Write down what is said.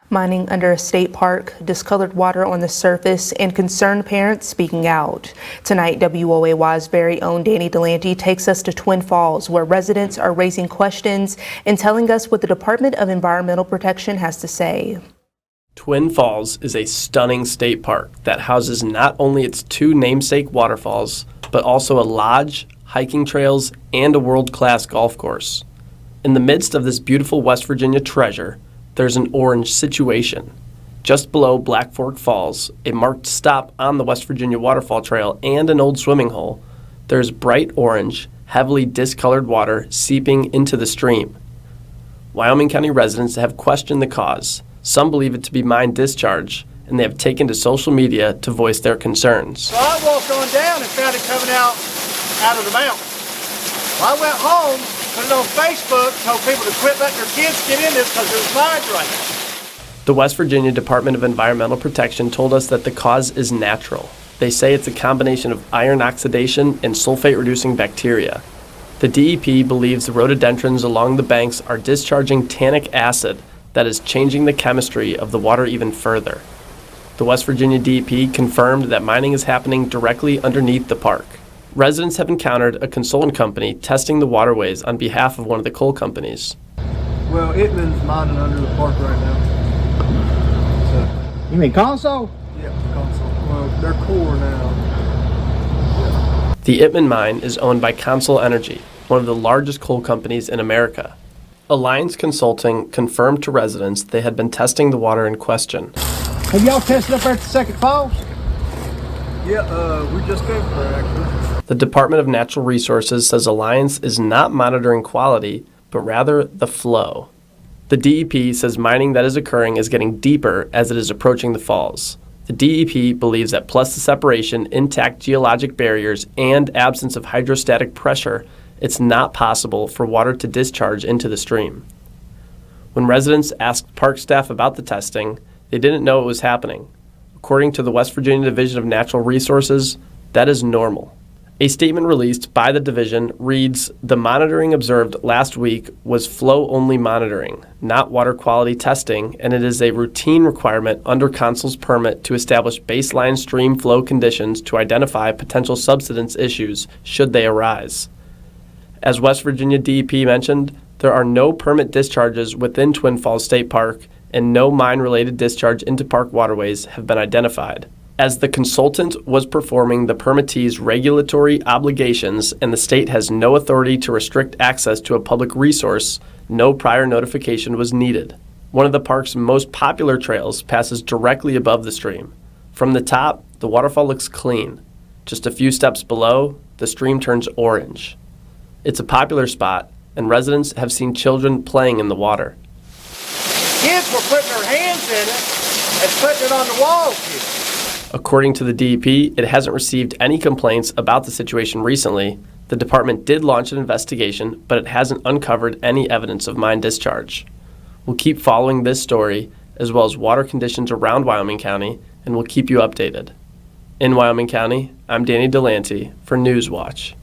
Mining under a state park, discolored water on the surface, and concerned parents speaking out. Tonight, WOAY's very own Danny Delante takes us to Twin Falls, where residents are raising questions and telling us what the Department of Environmental Protection has to say. Twin Falls is a stunning state park that houses not only its two namesake waterfalls, but also a lodge, hiking trails, and a world-class golf course. In the midst of this beautiful West Virginia treasure, there's an orange situation. Just below Black Fork Falls, a marked stop on the West Virginia Waterfall Trail and an old swimming hole, there's bright orange, heavily discolored water seeping into the stream. Wyoming County residents have questioned the cause. Some believe it to be mine discharge, and they have taken to social media to voice their concerns. So I walked on down and found it coming out of the mountain. Well, I went home, put it on Facebook, told people to quit letting their kids get in this because there's mines right now. The West Virginia Department of Environmental Protection told us that the cause is natural. They say it's a combination of iron oxidation and sulfate-reducing bacteria. The DEP believes the rhododendrons along the banks are discharging tannic acid that is changing the chemistry of the water even further. The West Virginia DEP confirmed that mining is happening directly underneath the park. Residents have encountered a consultant company testing the waterways on behalf of one of the coal companies. Well, Itman's mining under the park right now. You mean Consol? Yeah, Consol. Well, they're core now. Yeah. The Itman mine is owned by Consol Energy, one of the largest coal companies in America. Alliance Consulting confirmed to residents they had been testing the water in question. Have y'all tested up there at the Second Falls? Yeah, we just came there actually. The Department of Natural Resources says Alliance is not monitoring quality, but rather the flow. The DEP says mining that is occurring is getting deeper as it is approaching the falls. The DEP believes that plus the separation, intact geologic barriers, and absence of hydrostatic pressure, it's not possible for water to discharge into the stream. When residents asked park staff about the testing, they didn't know it was happening. According to the West Virginia Division of Natural Resources, that is normal. A statement released by the division reads, "The monitoring observed last week was flow-only monitoring, not water quality testing, and it is a routine requirement under Consol's permit to establish baseline stream flow conditions to identify potential subsidence issues should they arise." As West Virginia DEP mentioned, there are no permit discharges within Twin Falls State Park, and no mine-related discharge into park waterways have been identified. As the consultant was performing the permittee's regulatory obligations and the state has no authority to restrict access to a public resource, no prior notification was needed. One of the park's most popular trails passes directly above the stream. From the top, the waterfall looks clean. Just a few steps below, the stream turns orange. It's a popular spot, and residents have seen children playing in the water. Kids were putting their hands in it and putting it on the walls. According to the DEP, it hasn't received any complaints about the situation recently. The department did launch an investigation, but it hasn't uncovered any evidence of mine discharge. We'll keep following this story, as well as water conditions around Wyoming County, and we'll keep you updated. In Wyoming County, I'm Danny Delante for Newswatch.